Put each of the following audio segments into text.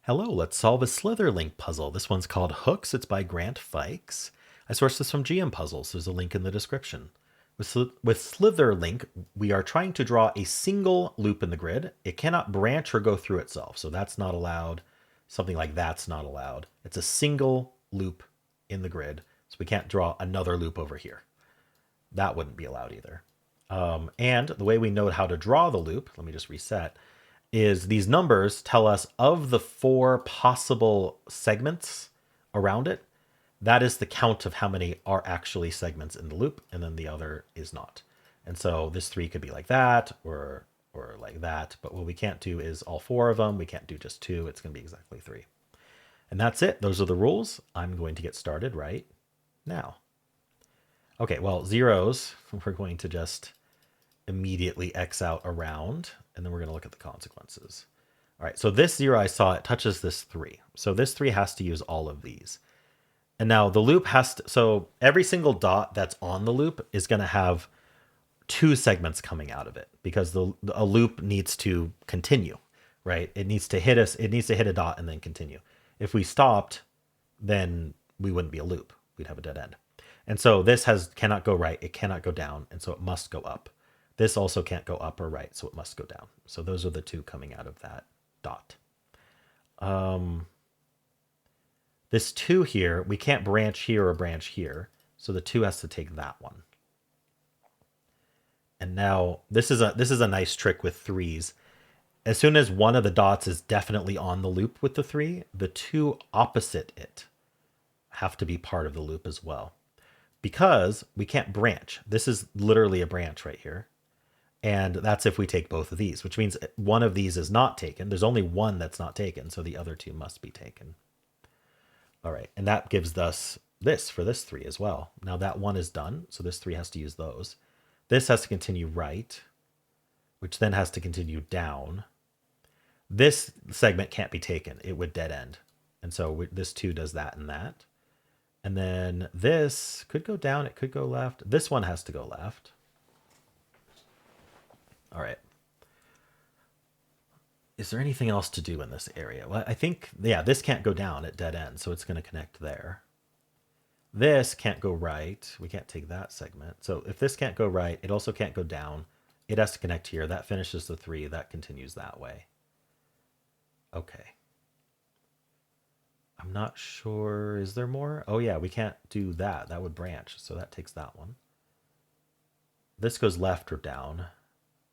Hello, let's solve a Slitherlink puzzle. This one's called Hooks. It's by Fikes. I sourced this from GM Puzzles. There's a link in the description. With Slitherlink, we are trying to draw a single loop in the grid. It cannot branch or go through itself, so that's not allowed. Something like that's not allowed. It's a single loop in the grid, so we can't draw another loop over here. That wouldn't be allowed either. And the way we know how to draw the loop, let me just reset, is these numbers tell us of the 4 possible segments around it, that is the count of how many are actually segments in the loop, and then the other is not. And so this 3 could be like that or like that, but what we can't do is all 4 of them. We can't do just 2. It's going to be exactly 3. And that's it. Those are the rules. I'm going to get started right now. Okay, well, zeros, we're going to just immediately X out around, and then we're going to look at the consequences. All right, so this 0 I saw, it touches this 3. So this 3 has to use all of these. And now the loop has to, so every single dot that's on the loop is going to have 2 segments coming out of it because a loop needs to continue, right? It needs to hit us, it needs to hit a dot and then continue. If we stopped, then we wouldn't be a loop. We'd have a dead end. And so this cannot go right, it cannot go down, and so it must go up. This also can't go up or right, so it must go down. So those are the 2 coming out of that dot. This 2 here, we can't branch here or branch here, so the 2 has to take that one. And now this is a nice trick with 3s. As soon as one of the dots is definitely on the loop with the 3, the 2 opposite it have to be part of the loop as well. Because we can't branch. This is literally a branch right here. And that's if we take both of these, which means one of these is not taken. There's only one that's not taken, so the other 2 must be taken. All right, and that gives us this for this 3 as well. Now that 1 is done, so this 3 has to use those. This has to continue right, which then has to continue down. This segment can't be taken. It would dead end. And so this 2 does that and that. And then this could go down, it could go left. This one has to go left. All right. Is there anything else to do in this area? Well, I think, yeah, this can't go down at dead end, so it's going to connect there. This can't go right. We can't take that segment. So if this can't go right, it also can't go down. It has to connect here. That finishes the 3. That continues that way. Okay. I'm not sure. Is there more? Oh, yeah, we can't do that. That would branch, so that takes that one. This goes left or down.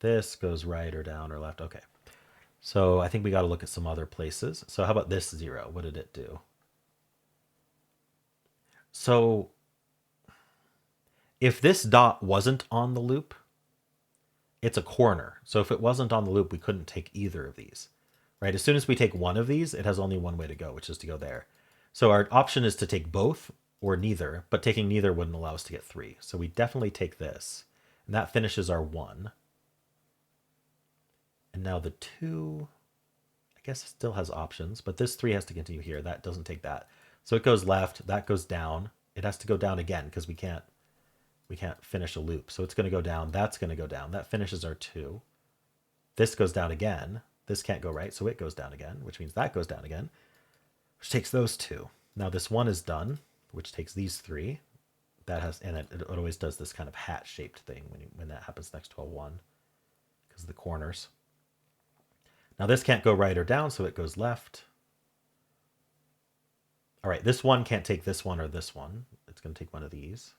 This goes right or down or left. Okay. So I think we got to look at some other places. So how about this 0? What did it do? So if this dot wasn't on the loop, it's a corner. So if it wasn't on the loop, we couldn't take either of these, right? As soon as we take one of these, it has only one way to go, which is to go there. So our option is to take both or neither, but taking neither wouldn't allow us to get 3. So we definitely take this, and that finishes our 1. And now the 2, I guess, still has options, but this 3 has to continue here. That doesn't take that. So it goes left, that goes down. It has to go down again because we can't finish a loop. So it's going to go down, that's going to go down. That finishes our 2. This goes down again. This can't go right, so it goes down again, which means that goes down again, which takes those 2. Now this 1 is done, which takes these 3. That has, and it always does this kind of hat-shaped thing when that happens next to a 1 because of the corners. Now this can't go right or down, so it goes left. All right, this 1 can't take this one or this one. It's going to take one of these.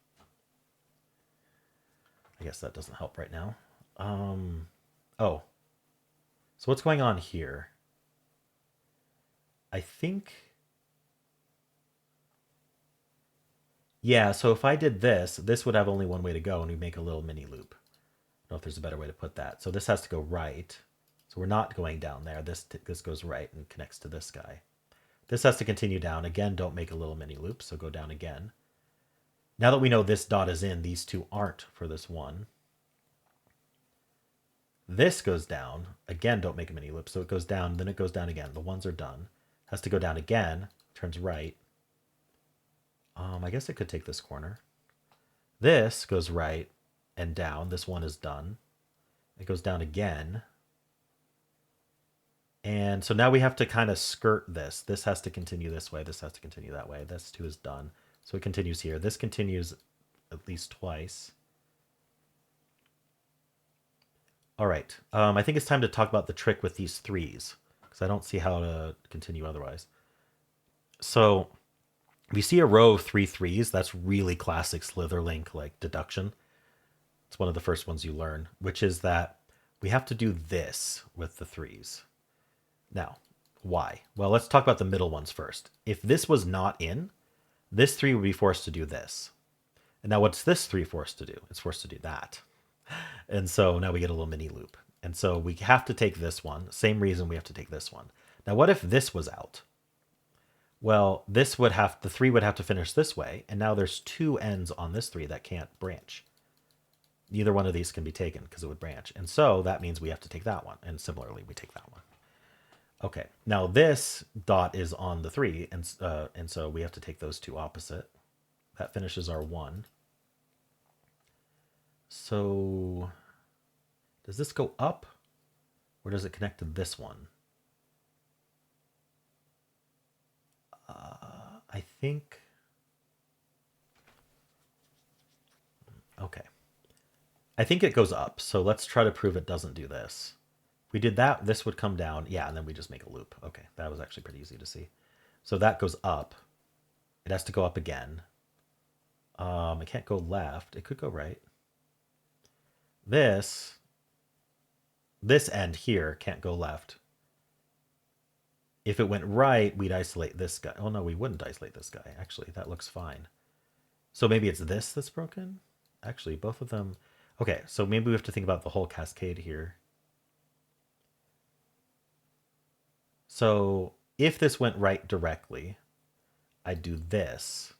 I guess that doesn't help right now. Oh. So what's going on here? I think... Yeah, so if I did this, this would have only one way to go, and we make a little mini loop. I don't know if there's a better way to put that. So this has to go right. So we're not going down there. This goes right and connects to this guy. This has to continue down. Again, don't make a little mini loop, so go down again. Now that we know this dot is in, these 2 aren't for this 1. This goes down. Again, don't make a mini loop, so it goes down, then it goes down again. The 1s are done. Has to go down again, turns right. I guess it could take this corner. This goes right and down. This 1 is done. It goes down again. And so now we have to kind of skirt this. This has to continue this way. This has to continue that way. This 2 is done. So it continues here. This continues at least twice. All right. I think it's time to talk about the trick with these 3s, because I don't see how to continue otherwise. So if you see a row of 3 3s, that's really classic Slitherlink like deduction. It's one of the first ones you learn, which is that we have to do this with the 3s. Now, why? Well, let's talk about the middle ones first. If this was not in, this 3 would be forced to do this. And now what's this 3 forced to do? It's forced to do that. And so now we get a little mini loop. And so we have to take this one. Same reason we have to take this one. Now, what if this was out? Well, the 3 would have to finish this way. And now there's 2 ends on this 3 that can't branch. Neither one of these can be taken because it would branch. And so that means we have to take that one. And similarly, we take that one. Okay, now this dot is on the 3, and so we have to take those 2 opposite. That finishes our 1. So does this go up, or does it connect to this one? I think... Okay. I think it goes up, so let's try to prove it doesn't do this. If we did that, this would come down. Yeah, and then we just make a loop. Okay, that was actually pretty easy to see. So that goes up. It has to go up again. It can't go left. It could go right. This end here can't go left. If it went right, we'd isolate this guy. Oh, no, we wouldn't isolate this guy. Actually, that looks fine. So maybe it's this that's broken? Actually, both of them... Okay, so maybe we have to think about the whole cascade here. So if this went right directly, I'd do this.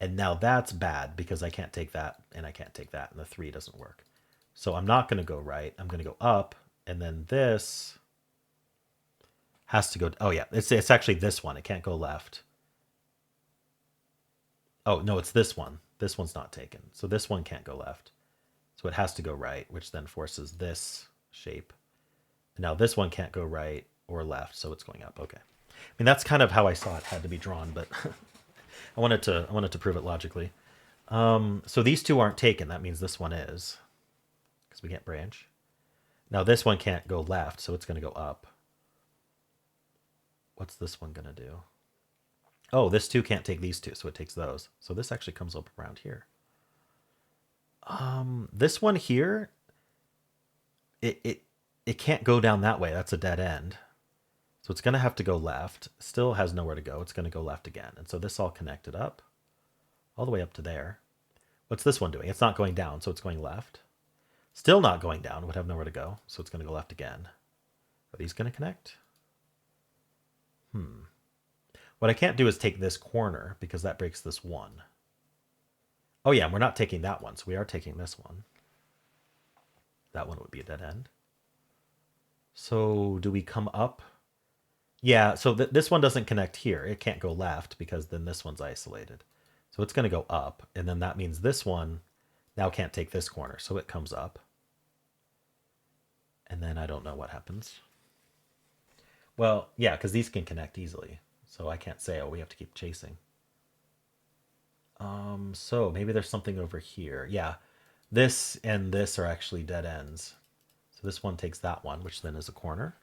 And now that's bad because I can't take that and I can't take that, and the 3 doesn't work. So I'm not going to go right. I'm going to go up, and then this has to go... Oh, yeah, it's actually this one. It can't go left. Oh, no, it's this one. This one's not taken. So this one can't go left. So it has to go right, which then forces this shape. And now this one can't go right or left, so it's going up. Okay. I mean, that's kind of how I saw it had to be drawn, but I wanted to prove it logically. So these 2 aren't taken. That means this one is, because we can't branch. Now this one can't go left, so it's going to go up. What's this one going to do? Oh, this 2 can't take these 2, so it takes those. So this actually comes up around here. This one here, it can't go down that way. That's a dead end. So it's going to have to go left. Still has nowhere to go. It's going to go left again. And so this all connected up all the way up to there. What's this one doing? It's not going down, so it's going left. Still not going down. Would have nowhere to go, so it's going to go left again. Are these going to connect? What I can't do is take this corner because that breaks this 1. Oh yeah, we're not taking that one, so we are taking this one. That one would be a dead end. So do we come up? Yeah, so this one doesn't connect here. It can't go left because then this one's isolated. So it's going to go up, and then that means this one now can't take this corner, so it comes up. And then I don't know what happens. Well, yeah, because these can connect easily. So I can't say, oh, we have to keep chasing. So maybe there's something over here. Yeah, this and this are actually dead ends. So this one takes that one, which then is a corner.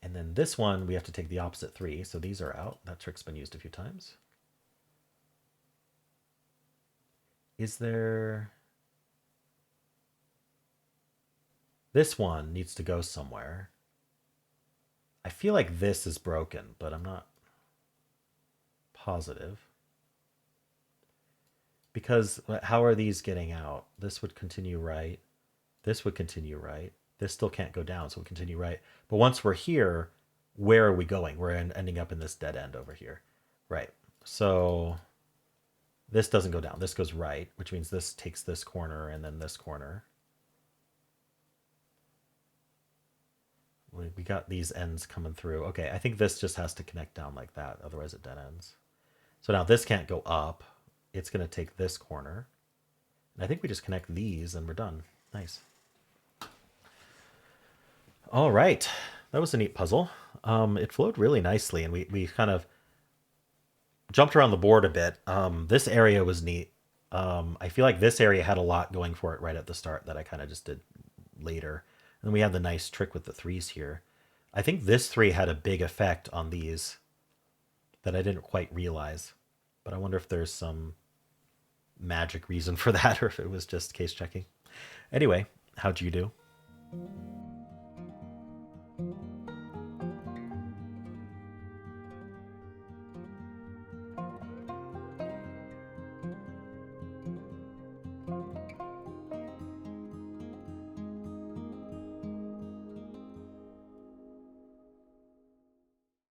And then this one, we have to take the opposite 3. So these are out. That trick's been used a few times. Is there... This one needs to go somewhere. I feel like this is broken, but I'm not positive. Because how are these getting out? This would continue right. This would continue right. This still can't go down, so we'll continue right. But once we're here, where are we going? We're ending up in this dead end over here. Right. So this doesn't go down. This goes right, which means this takes this corner and then this corner. We got these ends coming through. Okay, I think this just has to connect down like that. Otherwise it dead ends. So now this can't go up. It's going to take this corner. And I think we just connect these and we're done. Nice. All right. That was a neat puzzle. It flowed really nicely, and we kind of jumped around the board a bit. This area was neat. I feel like this area had a lot going for it right at the start that I kind of just did later. And we had the nice trick with the threes here. I think this three had a big effect on these that I didn't quite realize. But I wonder if there's some magic reason for that or if it was just case checking. Anyway, how'd you do?